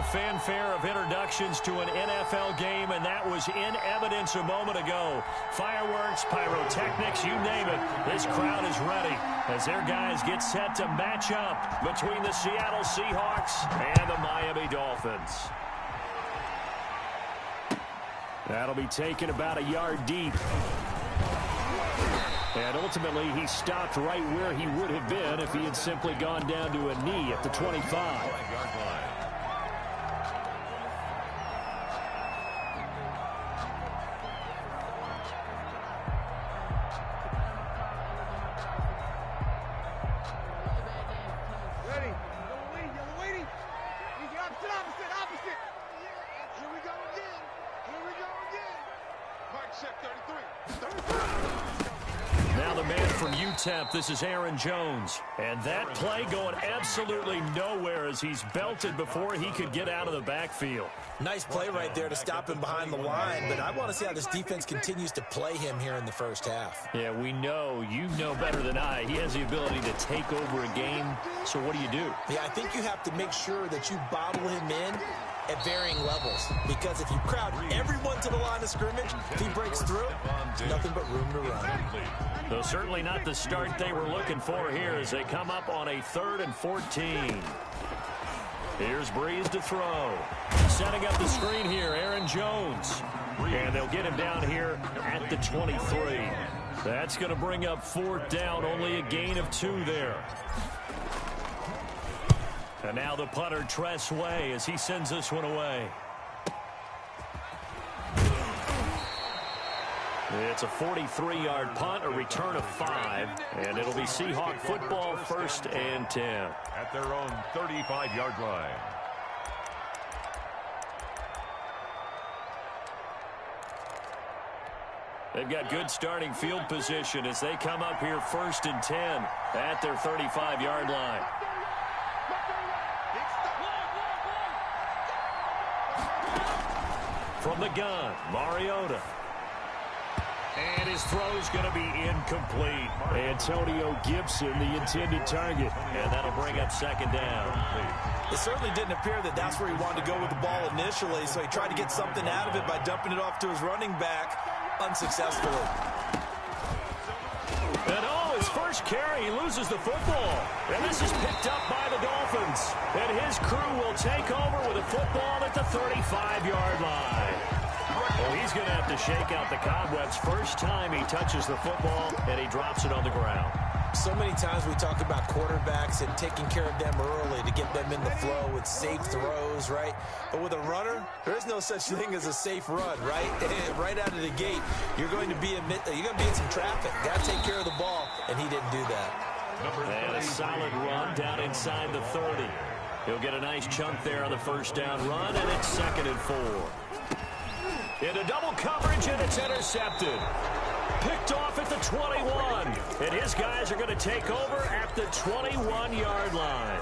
the fanfare of introductions to an NFL game, and that was in evidence a moment ago. Fireworks, pyrotechnics, you name it. This crowd is ready as their guys get set to match up between the Seattle Seahawks and the Miami Dolphins. That'll be taken about a yard deep. And ultimately, he stopped right where he would have been if he had simply gone down to a knee at the 25. This is Aaron Jones, and that play going absolutely nowhere as he's belted before he could get out of the backfield. Nice play right there to stop him behind the line, but I want to see how this defense continues to play him here in the first half. Yeah, we know, you know better than I, he has the ability to take over a game, so what do you do? Yeah, I think you have to make sure that you bottle him in at varying levels, because if you crowd everyone to the line of scrimmage, if he breaks through, nothing but room to run. Though certainly not the start they were looking for here as they come up on a 3rd and 14. Here's Breeze to throw. Setting up the screen here, Aaron Jones. And they'll get him down here at the 23. That's going to bring up 4th down, only a gain of 2 there. And now the punter, Tress Way, as he sends this one away. It's a 43-yard punt, a return of 5, and it'll be Seahawk football, 1st and 10. At their own 35-yard line. They've got good starting field position as they come up here 1st and 10 at their 35-yard line. From the gun, Mariota. And his throw's going to be incomplete. Antonio Gibson, the intended target. And that'll bring up 2nd down. It certainly didn't appear that that's where he wanted to go with the ball initially, so he tried to get something out of it by dumping it off to his running back unsuccessfully. And his first carry, he loses the football. And this is picked up by the Dolphins. And his crew will take over with a football at the 35-yard line. Well, he's going to have to shake out the cobwebs first time he touches the football, and he drops it on the ground. So many times we talk about quarterbacks and taking care of them early to get them in the flow with safe throws, right? But with a runner, there's no such thing as a safe run, right? Right out of the gate, you're going to be in some traffic. Got to take care of the ball, and he didn't do that. And a solid run down inside the 30. He'll get a nice chunk there on the 1st down run, and it's 2nd and 4. Into double coverage, and it's intercepted. Picked off at the 21. And his guys are going to take over at the 21-yard line.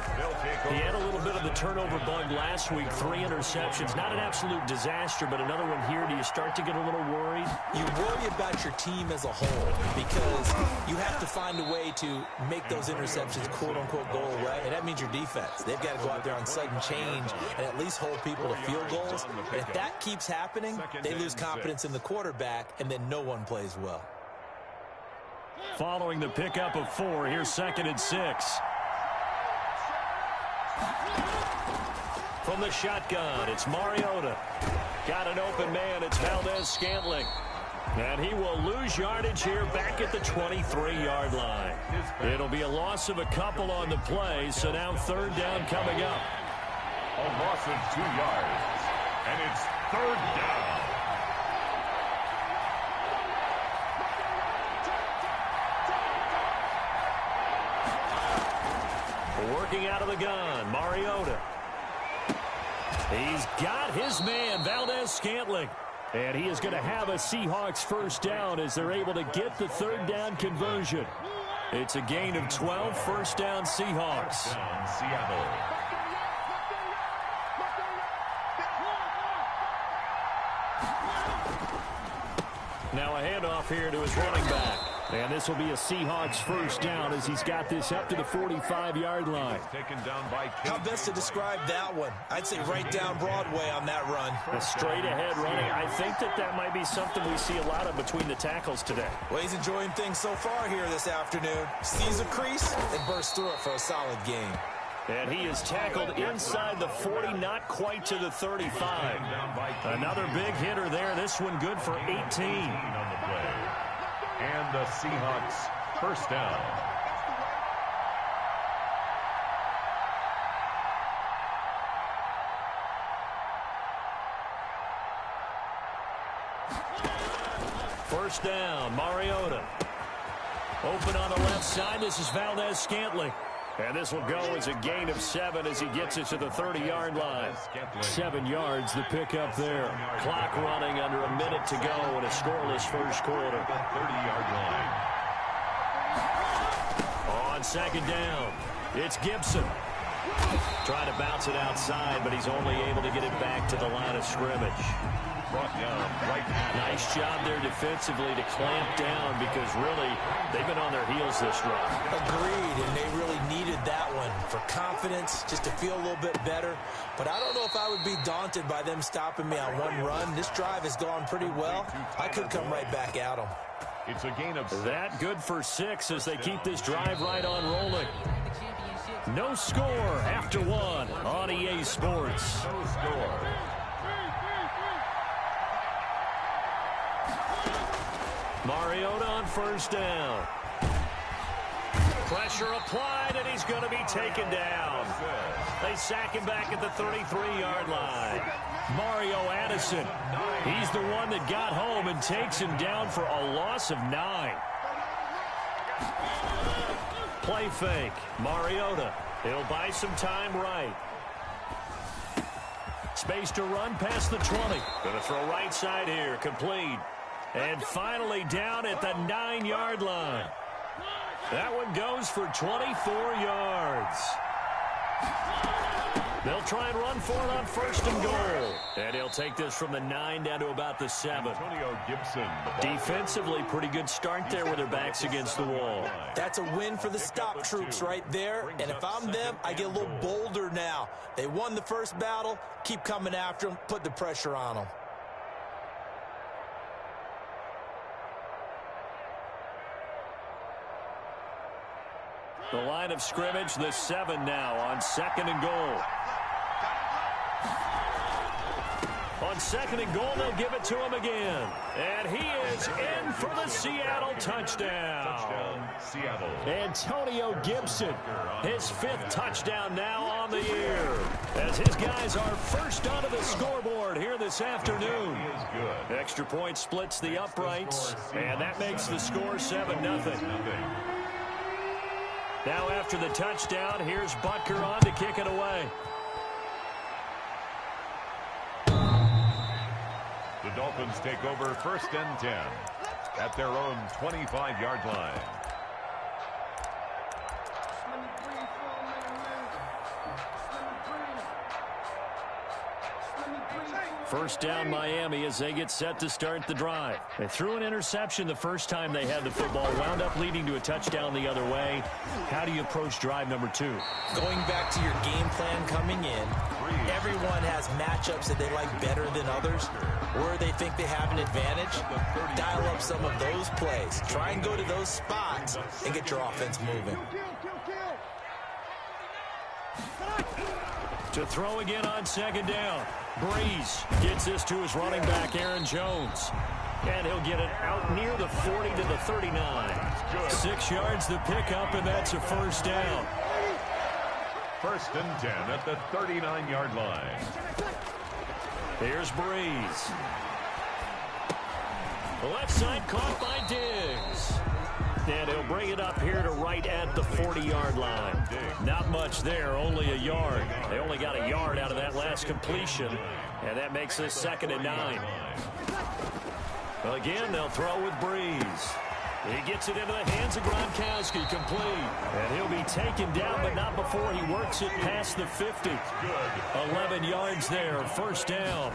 He had a little bit of the turnover bug last week. 3 interceptions. Not an absolute disaster, but another one here. Do you start to get a little worried? You worry about your team as a whole because you have to find a way to make those interceptions quote-unquote go away, and that means your defense. They've got to go out there on sudden change and at least hold people to field goals. And if that keeps happening, they lose confidence in the quarterback, and then no one plays well. Following the pickup of 4, here's 2nd and 6. From the shotgun, it's Mariota. Got an open man, it's Valdez-Scantling. And he will lose yardage here back at the 23-yard line. It'll be a loss of a couple on the play, so now 3rd down coming up. A loss of 2 yards, and it's 3rd down. Working out of the gun, Mariota. He's got his man, Valdez-Scantling. And he is going to have a Seahawks 1st down as they're able to get the 3rd down conversion. It's a gain of 12, 1st down Seahawks. Seattle. Now a handoff here to his running back. And this will be a Seahawks first down as he's got this up to the 45-yard line. How best to describe that one? I'd say right down Broadway on that run. A straight-ahead running. I think that might be something we see a lot of between the tackles today. Well, he's enjoying things so far here this afternoon. Sees a crease and bursts through it for a solid gain. And he is tackled inside the 40, not quite to the 35. Another big hitter there. This one good for 18. And the Seahawks first down. First down, Mariota. Open on the left side. This is Valdez-Scantling. And this will go as a gain of 7 as he gets it to the 30-yard line. 7 yards, the pickup there. Clock running under a minute to go in a scoreless first quarter. 30-yard line. On second down, it's Gibson. Trying to bounce it outside, but he's only able to get it back to the line of scrimmage. Brought down right now. Nice job there defensively to clamp down because really they've been on their heels this run. Agreed, and they really needed that one for confidence, just to feel a little bit better. But I don't know if I would be daunted by them stopping me on one run. This drive has gone pretty well. I could come right back at them. It's a gain of that good for 6 as they keep this drive right on rolling. No score after 1 on EA Sports. no score. Mariota on first down. Pressure applied, and he's going to be taken down. They sack him back at the 33-yard line. Mario Addison, he's the one that got home and takes him down for a loss of 9. Play fake. Mariota. He'll buy some time right. Space to run past the 20. Going to throw right side here. Complete. And finally down at the 9-yard line. That one goes for 24 yards. They'll try and run for it on first and goal. And he'll take this from the 9 down to about the 7. Antonio Gibson. Defensively, pretty good start there with their backs against the wall. That's a win for the stop troops right there. And if I'm them, I get a little bolder now. They won the first battle. Keep coming after them. Put the pressure on them. The line of scrimmage, the 7 now on second and goal. On second and goal, they'll give it to him again. And he is in for the Seattle touchdown. Seattle. Antonio Gibson, his 5th touchdown now on the year. As his guys are first onto the scoreboard here this afternoon. He is good. Extra point splits the uprights, and that makes the score 7-0. Now after the touchdown, here's Butker on to kick it away. The Dolphins take over first and 10 at their own 25-yard line. First down Miami as they get set to start the drive. They threw an interception the first time they had the football, wound up leading to a touchdown the other way. How do you approach drive number 2? Going back to your game plan coming in, everyone has matchups that they like better than others, where they think they have an advantage. Dial up some of those plays. Try and go to those spots and get your offense moving. To throw again on second down. Breeze gets this to his running back, Aaron Jones. And he'll get it out near the 40 to the 39. 6 yards the pickup, and that's a first down. First and 10 at the 39-yard line. Here's Breeze. The left side caught by Diggs. And he'll bring it up here to right at the 40-yard line. Not much there, only a yard. They only got a yard out of that last completion, and that makes this 2nd and 9. Well, again, they'll throw with Breeze. He gets it into the hands of Gronkowski, complete. And he'll be taken down, but not before he works it past the 50. 11 yards there, first down.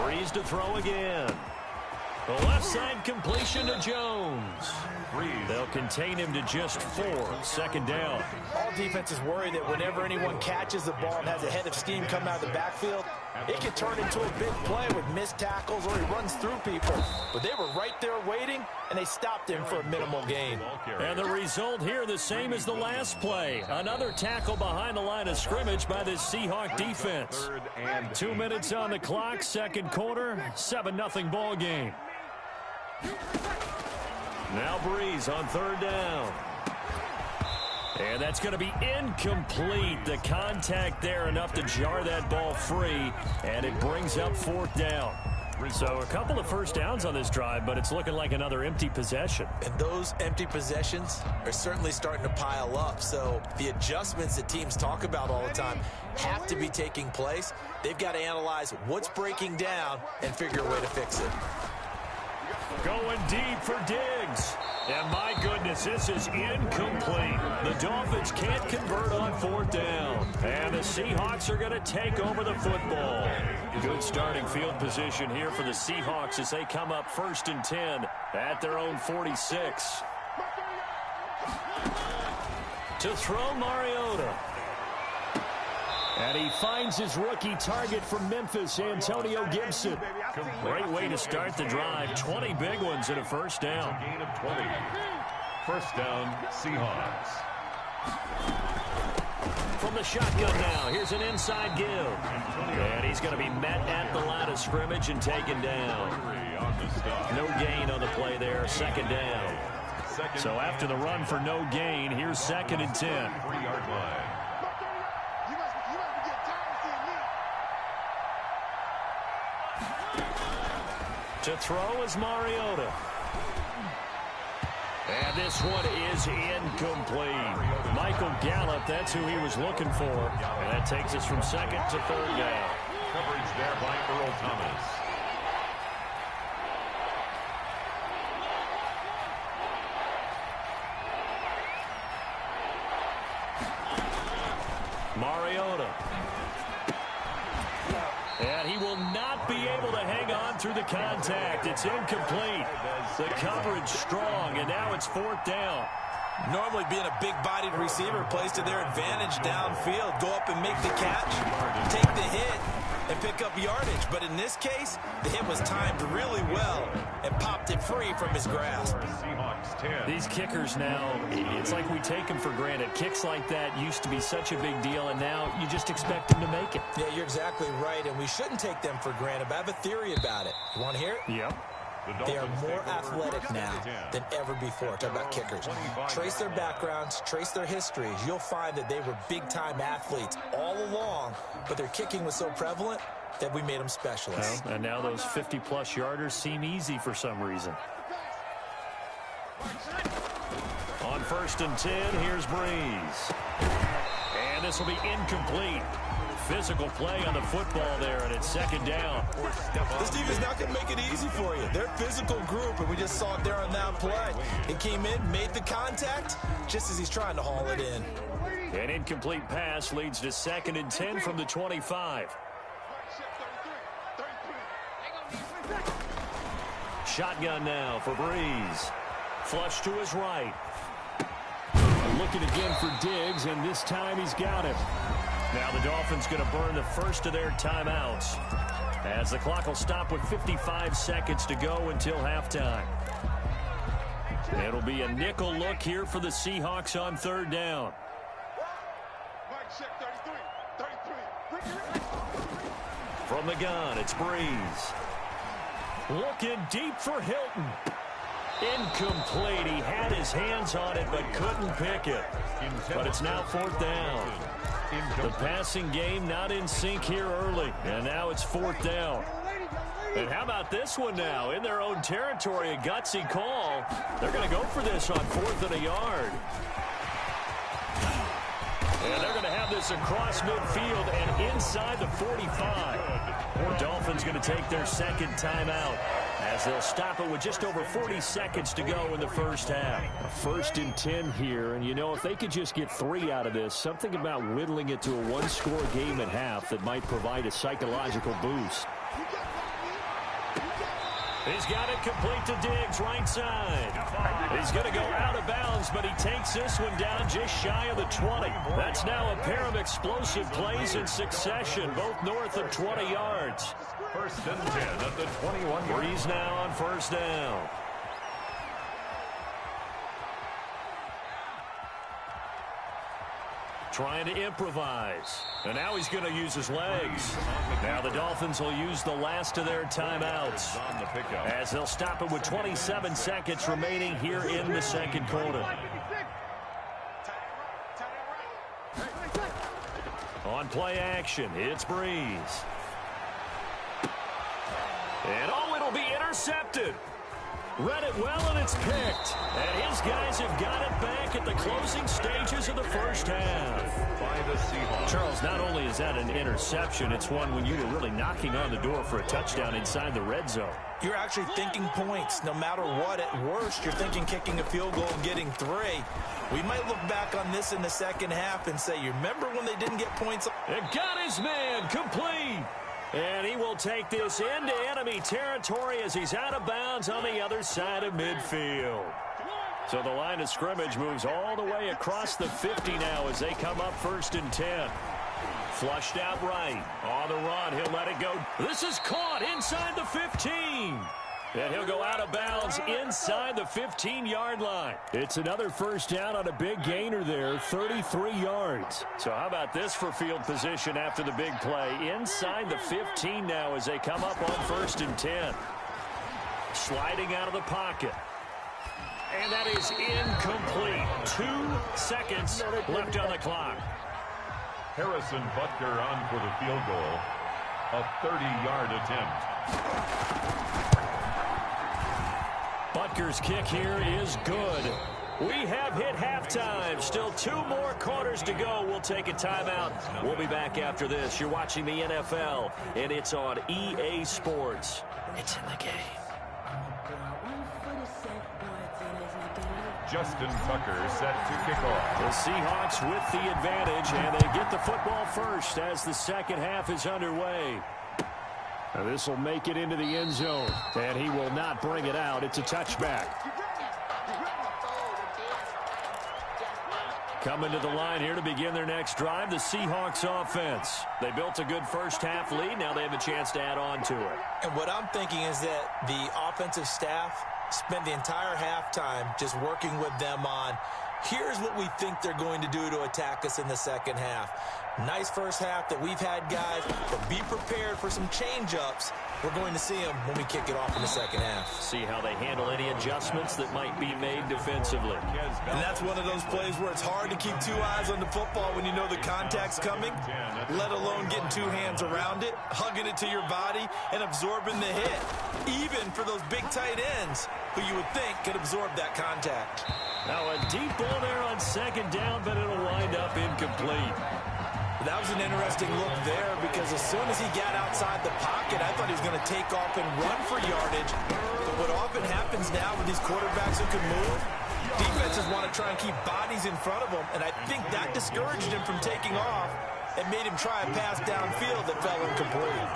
Breeze to throw again. The left side completion to Jones. They'll contain him to just 4. Second down. All defenses worry that whenever anyone catches the ball and has a head of steam come out of the backfield, it can turn into a big play with missed tackles or he runs through people. But they were right there waiting, and they stopped him for a minimal gain. And the result here the same as the last play. Another tackle behind the line of scrimmage by this Seahawk defense. 2 minutes on the clock, second quarter, 7-0 ball game. Now Breeze on third down. And that's going to be incomplete. The contact there enough to jar that ball free, and it brings up fourth down. So a couple of first downs on this drive, but it's looking like another empty possession. And those empty possessions are certainly starting to pile up. So the adjustments that teams talk about all the time have to be taking place. They've got to analyze what's breaking down and figure a way to fix it. Going deep for Diggs. And my goodness, this is incomplete. The Dolphins can't convert on fourth down. And the Seahawks are going to take over the football. Good starting field position here for the Seahawks as they come up 1st and 10 at their own 46. To throw Mariota. And he finds his rookie target from Memphis, Antonio Gibson. Great way to start the drive. 20 big ones and a first down. Gain of 20. First down, Seahawks. From the shotgun now, here's an inside give. And he's going to be met at the line of scrimmage and taken down. No gain on the play there, second down. So after the run for no gain, here's 2nd and 10. 3-yard line. To throw is Mariota. And this one is incomplete. Michael Gallup, that's who he was looking for. And that takes us from 2nd to 3rd down. Coverage there by Earl Thomas. Mariota. And he will not be able to hang on through the contact. It's incomplete. The coverage strong, and now it's 4th down. Normally being a big-bodied receiver plays to their advantage downfield. Go up and make the catch, take the hit, and pick up yardage. But in this case, the hit was timed really well and popped it free from his grasp. These kickers now, it's like we take them for granted. Kicks like that used to be such a big deal, and now you just expect them to make it. Yeah, you're exactly right, and we shouldn't take them for granted. But I have a theory about it. You want to hear it? Yep. They are more athletic now than ever before. Talk about kickers. Trace their backgrounds, trace their histories. You'll find that they were big-time athletes all along, but their kicking was so prevalent that we made them specialists. Well, and now those 50-plus yarders seem easy for some reason. On 1st and 10, here's Breeze. And this will be incomplete. Physical play on the football there, and it's 2nd down. This defense is not going to make it easy for you. They're a physical group, and we just saw it there on that play. He came in, made the contact, just as he's trying to haul it in. An incomplete pass leads to 2nd and 10 from the 25. Shotgun now for Breeze. Flush to his right. Looking again for Diggs, and this time he's got him. Now the Dolphins going to burn the first of their timeouts as the clock will stop with 55 seconds to go until halftime. It'll be a nickel look here for the Seahawks on 3rd down. From the gun, it's Breeze. Looking deep for Hilton. Incomplete. He had his hands on it but couldn't pick it. But it's now 4th down. The passing game not in sync here early. And now it's 4th down. And how about this one now? In their own territory, a gutsy call. They're going to go for this on 4th and a yard. And they're going to have this across midfield and inside the 45. The Dolphins going to take their 2nd timeout as they'll stop it with just over 40 seconds to go in the first half. 1st and 10 here, and you know, if they could just get 3 out of this, something about whittling it to a one-score game at half that might provide a psychological boost. He's got it complete to Diggs, right side. He's going to go out of bounds, but he takes this one down just shy of the 20. That's now a pair of explosive plays in succession, both north of 20 yards. First and 10 at the 21. Breeze now on first down. Trying to improvise. And now he's going to use his legs. Now the Dolphins will use the last of their timeouts, as they'll stop it with 27 seconds remaining here in the second quarter. On play action, it's Breeze. And oh, it'll be intercepted. Read it well, and it's picked. And his guys have got it back at the closing stages of the first half. By the Seahawks. Charles, not only is that an interception, it's one when you were really knocking on the door for a touchdown inside the red zone. You're actually thinking points. No matter what, at worst, you're thinking kicking a field goal and getting 3. We might look back on this in the second half and say, you remember when they didn't get points? It got his man complete. And he will take this into enemy territory as he's out of bounds on the other side of midfield. So the line of scrimmage moves all the way across the 50 now as they come up first and 10. Flushed out right. On the run, he'll let it go. This is caught inside the 15. And he'll go out of bounds inside the 15-yard line. It's another first down on a big gainer there, 33 yards. So how about this for field position after the big play? Inside the 15 now as they come up on first and 10. Sliding out of the pocket. And that is incomplete. 2 seconds left on the clock. Harrison Butker on for the field goal. A 30-yard attempt. Butker's kick here is good. We have hit halftime. Still 2 more quarters to go. We'll take a timeout. We'll be back after this. You're watching the NFL, and it's on EA Sports. It's in the game. Justin Tucker set to kick off. The Seahawks with the advantage, and they get the football first as the second half is underway. Now this will make it into the end zone, and he will not bring it out. It's a touchback. Coming to the line here to begin their next drive, the Seahawks offense. They built a good first half lead. Now they have a chance to add on to it. And what I'm thinking is that the offensive staff spent the entire halftime just working with them on, here's what we think they're going to do to attack us in the second half. Nice first half that we've had, guys, but be prepared for some change-ups. We're going to see them when we kick it off in the second half. See how they handle any adjustments that might be made defensively. And that's one of those plays where it's hard to keep 2 eyes on the football when you know the contact's coming, let alone getting 2 hands around it, hugging it to your body, and absorbing the hit. Even for those big tight ends who you would think could absorb that contact. Now a deep ball there on second down, but it'll wind up incomplete. That was an interesting look there because as soon as he got outside the pocket, I thought he was going to take off and run for yardage. But what often happens now with these quarterbacks who can move, defenses want to try and keep bodies in front of them, and I think that discouraged him from taking off and made him try a pass downfield that fell incomplete.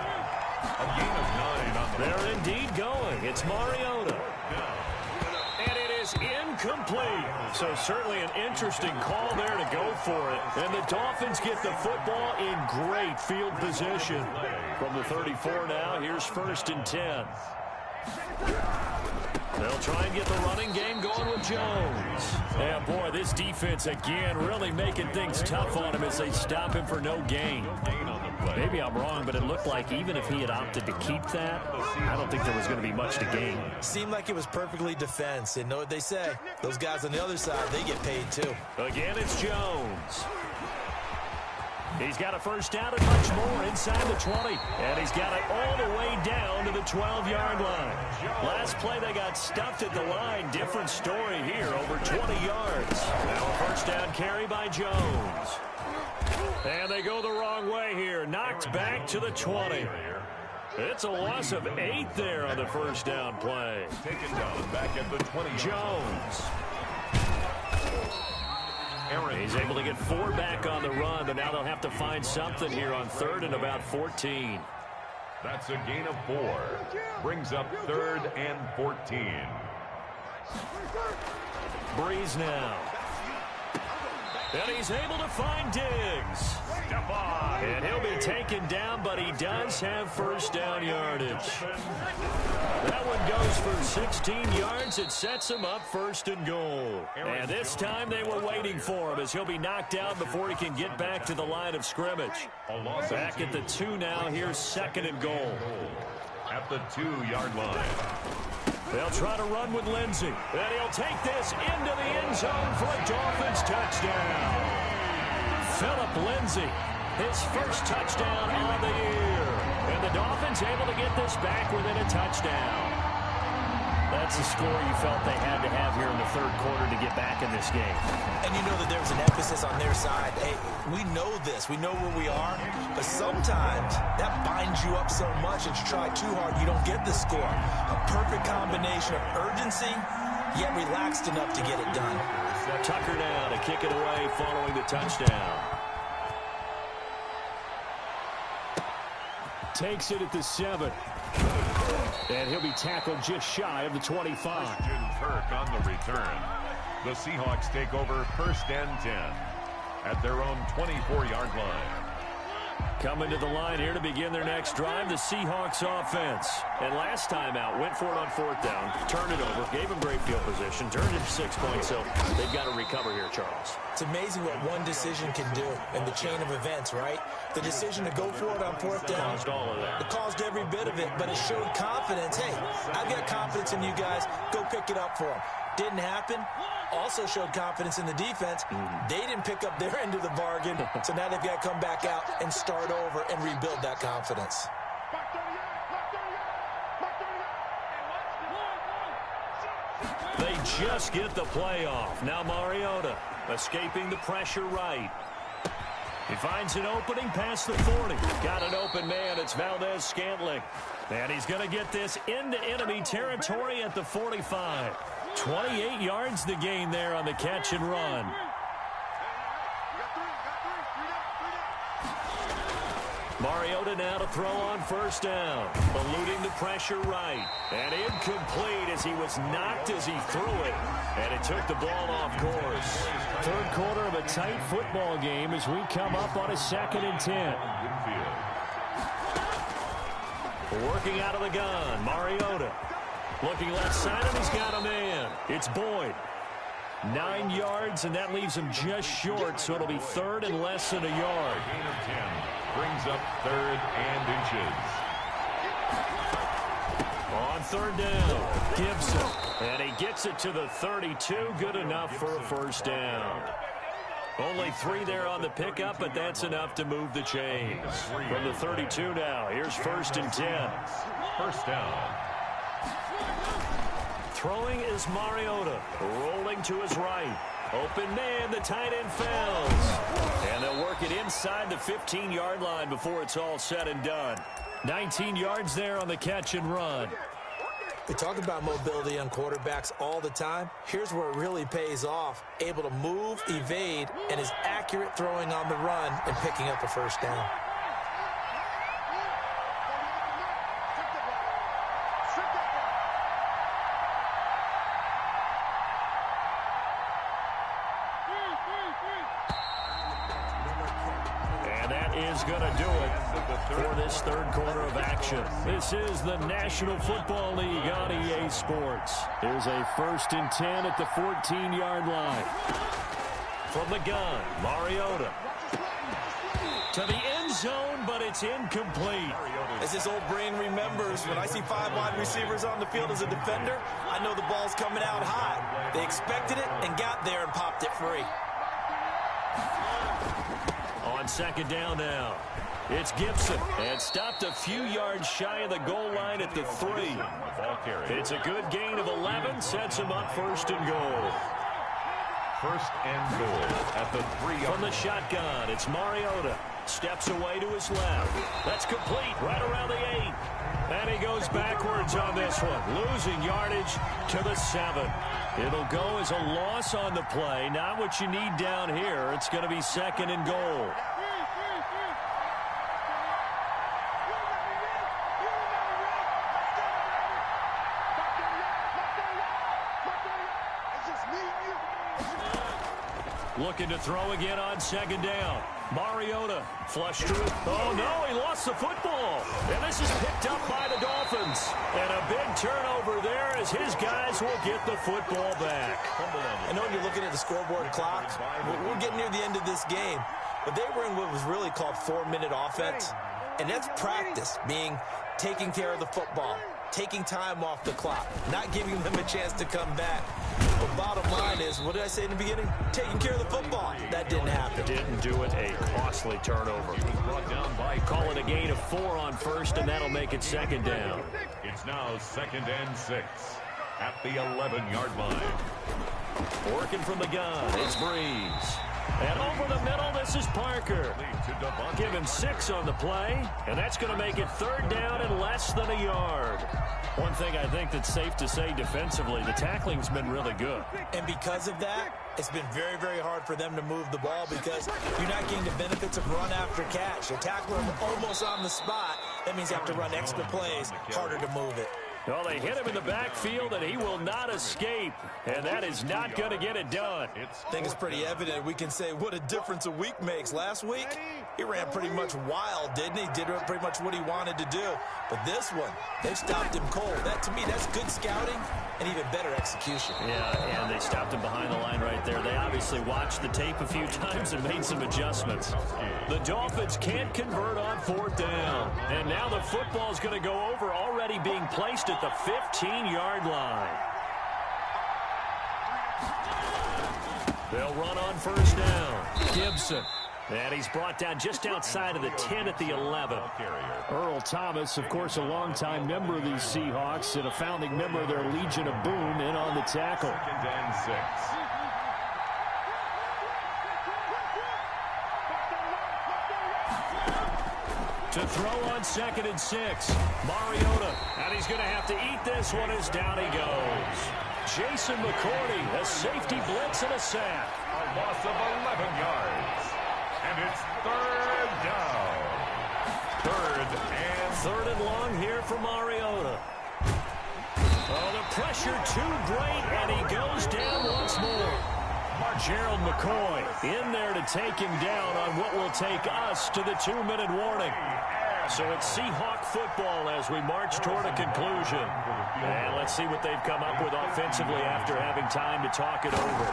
A gain of 9 on the They're indeed going. It's Mariota. And it is incomplete. So certainly an interesting call there to go for it. And the Dolphins get the football in great field position. From the 34 now, here's first and 10. They'll try and get the running game going with Jones. Yeah, boy, this defense again really making things tough on him as they stop him for no gain. Maybe I'm wrong, but it looked like even if he had opted to keep that, I don't think there was going to be much to gain. Seemed like it was perfectly defense. And know what they say? Those guys on the other side, they get paid too. Again, it's Jones. He's got a first down and much more inside the 20. And he's got it all the way down to the 12-yard line. Last play, they got stuffed at the line. Different story here, over 20 yards. Now a first down carry by Jones. And they go the wrong way here. Knocked back to the 20. It's a loss of 8 there on the first down play. taken down back at the 20. Jones. He's able to get 4 back on the run, but now they'll have to find something here on 3rd and about 14. That's a gain of 4. Brings up 3rd and 14. Breeze now. And he's able to find Diggs. And he'll be taken down, but he does have first down yardage. That one goes for 16 yards. It sets him up 1st and goal. And this time they were waiting for him as he'll be knocked down before he can get back to the line of scrimmage. Back at the 2 now. Here's 2nd and goal. At the 2-yard line. They'll try to run with Lindsey. And he'll take this into the end zone for a Dolphins touchdown. Philip Lindsey, his first touchdown of the year. And the Dolphins able to get this back within a touchdown. That's the score you felt they had to have here in the 3rd quarter to get back in this game. And you know that there's an emphasis on their side. Hey, we know this. We know where we are. But sometimes that binds you up so much that you try too hard, you don't get the score. A perfect combination of urgency, yet relaxed enough to get it done. Tucker now to kick it away following the touchdown. Takes it at the 7. And he'll be tackled just shy of the 25. Christian Kirk on the return. The Seahawks take over 1st and 10 at their own 24-yard line. Coming to the line here to begin their next drive, the Seahawks offense. And last time out, went for it on 4th down, turned it over, gave them great field position, turned it 6 points, so they've got to recover here, Charles. It's amazing what one decision can do in the chain of events, right? The decision to go for it on 4th down. Caused all of that. It caused every bit of it, but it showed confidence. Hey, I've got confidence in you guys. Go pick it up for them. Didn't happen. Also showed confidence in the defense. They didn't pick up their end of the bargain, so now they've got to come back out and start over and rebuild that confidence. They just get the play off. Now Mariota escaping the pressure right. He finds an opening past the 40. Got an open man. It's Valdez-Scantling. And he's going to get this into enemy territory at the 45. 28 yards the gain there on the catch and run. Mariota now to throw on 1st down. Eluding the pressure right. And incomplete as he was knocked as he threw it. And it took the ball off course. 3rd quarter of a tight football game as we come up on a 2nd and 10. Working out of the gun, Mariota. Looking left side, and he's got a man. It's Boyd. 9 yards, and that leaves him just short, so it'll be 3rd and less than a yard. Gain of 10 brings up 3rd and inches. On 3rd down, Gibson. And he gets it to the 32. Good enough for a 1st down. Only 3 there on the pickup, but that's enough to move the chains. From the 32 now, here's 1st and 10. 1st down. Throwing is Mariota. Rolling to his right. Open man, the tight end fails. And they'll work it inside the 15-yard line before it's all said and done. 19 yards there on the catch and run. We talk about mobility on quarterbacks all the time. Here's where it really pays off. Able to move, evade, and is accurate throwing on the run and picking up a 1st down. Is going to do it for this 3rd quarter of action. This is the National Football League on EA Sports. Here's a 1st and 10 at the 14-yard line. From the gun, Mariota. To the end zone, but it's incomplete. As this old brain remembers, when I see 5 wide receivers on the field as a defender, I know the ball's coming out hot. They expected it and got there and popped it free. On 2nd down now, it's Gibson, and stopped a few yards shy of the goal line at the 3. It's a good gain of 11, sets him up 1st and goal. 1st and goal at the 3. From the shotgun, it's Mariota. Steps away to his left. That's complete right around the 8. And he goes backwards on this one, losing yardage to the 7. It'll go as a loss on the play. Not what you need down here. It's going to be 2nd and goal. Looking to throw again on second down. Mariota flushed through it. Oh, no, he lost the football. And this is picked up by the Dolphins. And a big turnover there as his guys will get the football back. I know when you're looking at the scoreboard clock, we're getting near the end of this game. But they were in what was really called 4-minute offense. And that's practice, being taking care of the football, taking time off the clock, not giving them a chance to come back. But bottom line is, what did I say in the beginning? Taking care of the football. That didn't happen. Didn't do it. A costly turnover. Call it a gain of 4 on first, and that'll make it second down. It's now 2nd and 6 at the 11-yard line. Working from the gun, it's Breeze. And over the middle, this is Parker. Give him 6 on the play, and that's going to make it 3rd down and less than a yard. One thing I think that's safe to say defensively, the tackling's been really good. And because of that, it's been very, very hard for them to move the ball because you're not getting the benefits of run after catch. You're tackling them almost on the spot. That means you have to run extra plays, harder to move it. Well, they hit him in the backfield, and he will not escape. And that is not going to get it done. I think it's pretty evident. We can say what a difference a week makes. Last week, he ran pretty much wild, didn't he? Did pretty much what he wanted to do. But this one, they stopped him cold. That, to me, that's good scouting and even better execution. Yeah, and they stopped him behind the line right there. They obviously watched the tape a few times and made some adjustments. The Dolphins can't convert on 4th down. And now the football's going to go over, already being placed at the 15-yard line. They'll run on 1st down. Gibson. And he's brought down just outside of the 10 at the 11. Earl Thomas, of course, a longtime member of these Seahawks and a founding member of their Legion of Boom, in on the tackle. 2nd and 6. To throw on 2nd and 6. Mariota. And he's going to have to eat this one as down he goes. Jason McCourty, a safety blitz and a sack. A loss of 11 yards. And it's 3rd down. 3rd and long here for Mariota. Oh, the pressure too great, and he goes down once more. Gerald McCoy in there to take him down on what will take us to the 2-minute warning. So it's Seahawk football as we march toward a conclusion. And let's see what they've come up with offensively after having time to talk it over.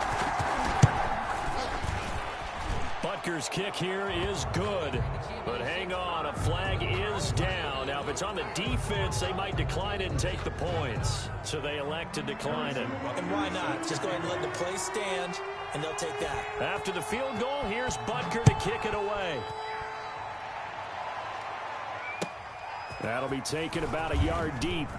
Butker's kick here is good. But hang on, a flag is down. Now, if it's on the defense, they might decline it and take the points. So they elect to decline it. And why not? Just go ahead and let the play stand, and they'll take that. After the field goal, here's Butker to kick it away. That'll be taken about a yard deep.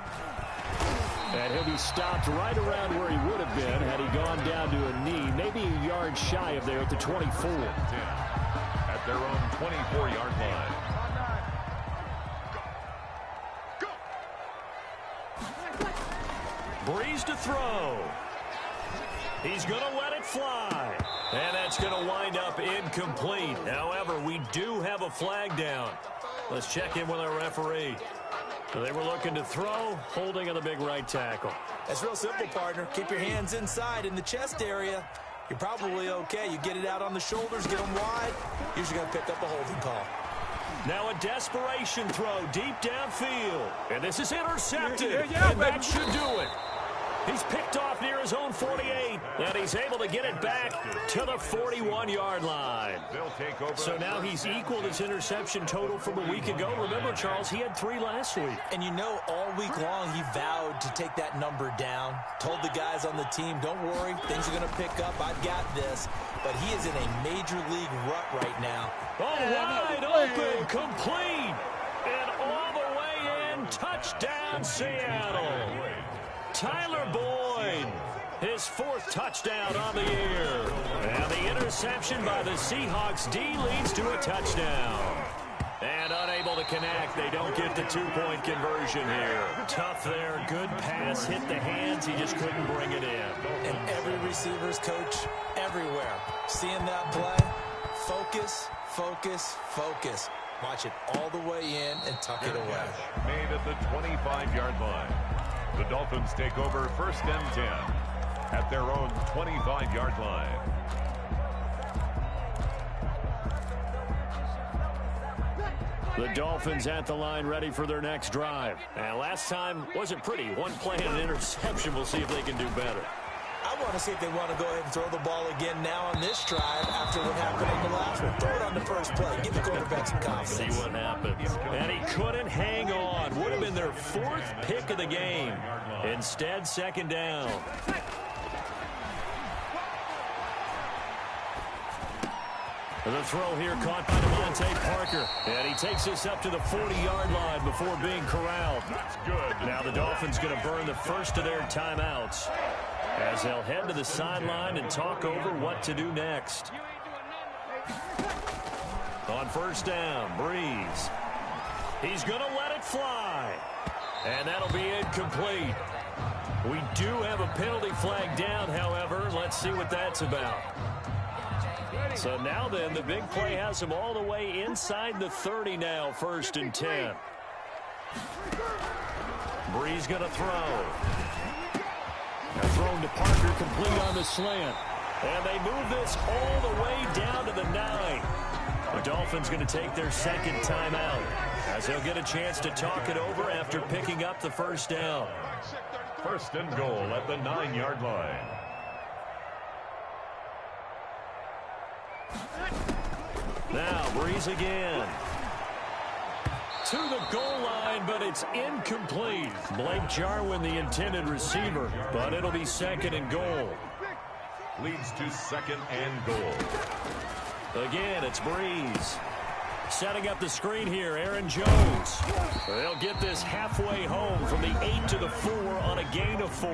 And he'll be stopped right around where he would have been had he gone down to a knee, maybe a yard shy of there at the 24. At their own 24-yard line. Breeze to throw. He's going to let it fly. And that's going to wind up incomplete. However, we do have a flag down. Let's check in with our referee. So they were looking to throw, holding on the big right tackle. That's real simple, partner. Keep your hands inside in the chest area. You're probably okay. You get it out on the shoulders, get them wide. Usually going to pick up a holding call. Now a desperation throw deep downfield. And this is intercepted. And that should do it. He's picked off near his own 48. And he's able to get it back to the 41-yard line. So now he's equaled his interception total from a week ago. Remember, Charles, he had 3 last week. And you know, all week long he vowed to take that number down. Told the guys on the team, don't worry, things are going to pick up. I've got this. But he is in a major league rut right now. Oh, wide open, complete. And all the way in, touchdown Seattle. Tyler Boyd, his 4th touchdown on the year. And the interception by the Seahawks D leads to a touchdown. And unable to connect, they don't get the 2-point conversion here. Tough there, good pass, hit the hands, he just couldn't bring it in. And every receiver's coach everywhere, seeing that play, focus, focus, focus. Watch it all the way in and tuck it away. Made at the 25-yard line. The Dolphins take over 1st and 10 at their own 25-yard line. The Dolphins at the line ready for their next drive. And last time wasn't pretty. One play and an interception. We'll see if they can do better. I want to see if they want to go ahead and throw the ball again now on this drive after what happened in the last one. Throw it on the first play. Give the quarterback some confidence. See what happens. And he couldn't hang on. Would have been their 4th pick of the game. Instead, 2nd down. The throw here caught by Devontae Parker. And he takes this up to the 40-yard line before being corralled. That's good. Now the Dolphins going to burn the first of their timeouts as they'll head to the sideline and talk over what to do next. On 1st down, Breeze. He's going to let it fly. And that'll be incomplete. We do have a penalty flag down, however. Let's see what that's about. So now then, the big play has him all the way inside the 30 now, 1st and 10. Breeze going to throw. Thrown to Parker, complete on the slant. And they move this all the way down to the 9. The Dolphins going to take their 2nd timeout as they'll get a chance to talk it over after picking up the 1st down. 1st and goal at the 9-yard line. Now, Breeze again. To the goal line, but it's incomplete. Blake Jarwin, the intended receiver, but it'll be 2nd and goal. Leads to 2nd and goal. Again, it's Breeze. Setting up the screen here, Aaron Jones. They'll get this halfway home from the 8 to the 4 on a gain of 4.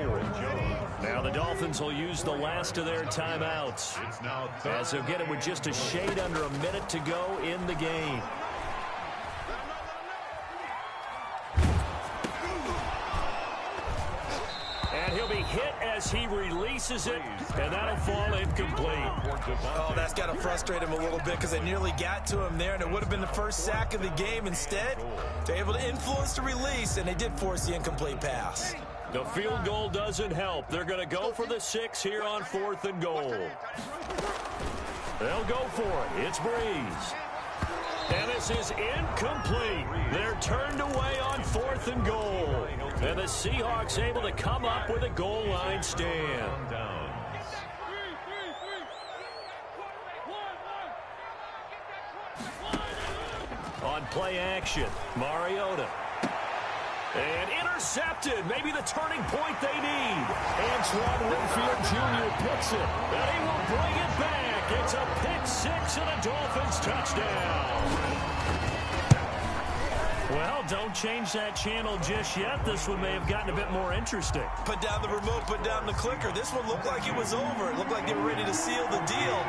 Now the Dolphins will use the last of their timeouts as they'll get it with just a shade under a minute to go in the game. And he'll be hit as he releases it, and that'll fall incomplete. Oh, that's got to frustrate him a little bit because they nearly got to him there, and it would have been the first sack of the game. Instead, they're able to influence the release, and they did force the incomplete pass. The field goal doesn't help. They're going to go for the 6 here on 4th and goal. They'll go for it. It's Breeze. And this is incomplete. They're turned away on 4th and goal. And the Seahawks able to come up with a goal line stand. On play action, Mariota. And intercepted. Maybe the turning point they need. Antoine Winfield Jr. picks it. And he will bring it back. It's a pick 6 and a Dolphins touchdown. Well, don't change that channel just yet. This one may have gotten a bit more interesting. Put down the remote, put down the clicker. This one looked like it was over. It looked like they were ready to seal the deal.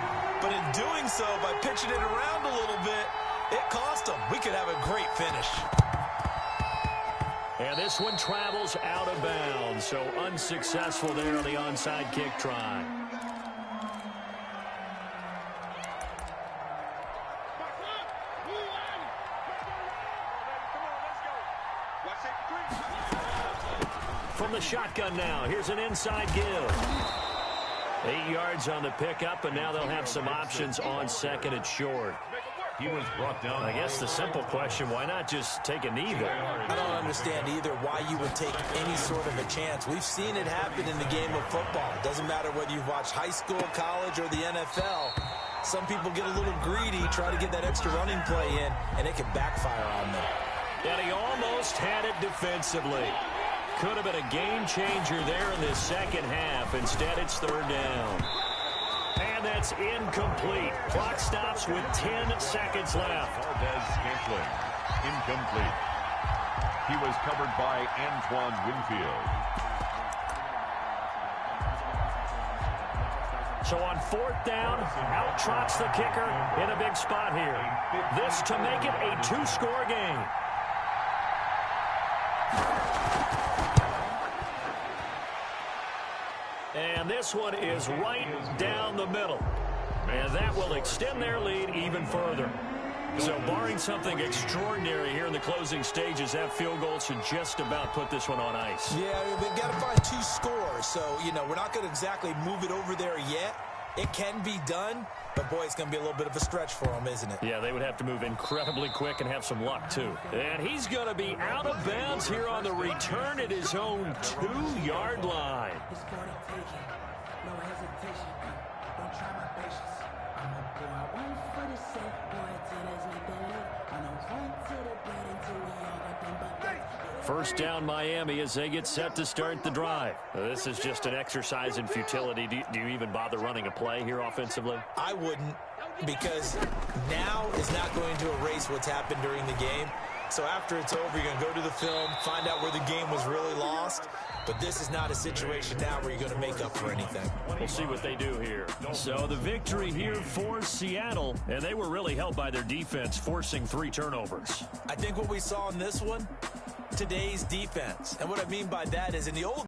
But in doing so, by pitching it around a little bit, it cost them. We could have a great finish. And this one travels out of bounds, so unsuccessful there on the onside kick try. From the shotgun now, here's an inside give. 8 yards on the pickup, and now they'll have some options on 2nd and short. He was brought down. I guess the simple question, why not just take a knee there? I don't understand either why you would take any sort of a chance. We've seen it happen in the game of football. It doesn't matter whether you've watched high school, college, or the NFL. Some people get a little greedy, try to get that extra running play in, and it can backfire on them. And he almost had it defensively. Could have been a game changer there in this 2nd half. Instead, it's 3rd down. And that's incomplete. Clock stops with 10 seconds left. Scantling. Incomplete. He was covered by Antoine Winfield. So on 4th down, out trots the kicker in a big spot here. This to make it a 2-score game. And this one is right down the middle. And that will extend their lead even further. So barring something extraordinary here in the closing stages, that field goal should just about put this one on ice. Yeah, they've got to find 2 scores. So, you know, we're not going to exactly move it over there yet. It can be done, but, boy, it's going to be a little bit of a stretch for them, isn't it? Yeah, they would have to move incredibly quick and have some luck, too. And he's going to be out of bounds here on the return at his own 2-yard line. First down, Miami, as they get set to start the drive. This is just an exercise in futility. Do you even bother running a play here offensively? I wouldn't, because now is not going to erase what's happened during the game. So after it's over, you're going to go to the film, find out where the game was really lost. But this is not a situation now where you're going to make up for anything. We'll see what they do here. So the victory here for Seattle, and they were really helped by their defense, forcing 3 turnovers. I think what we saw in this one, today's defense. And what I mean by that is in the old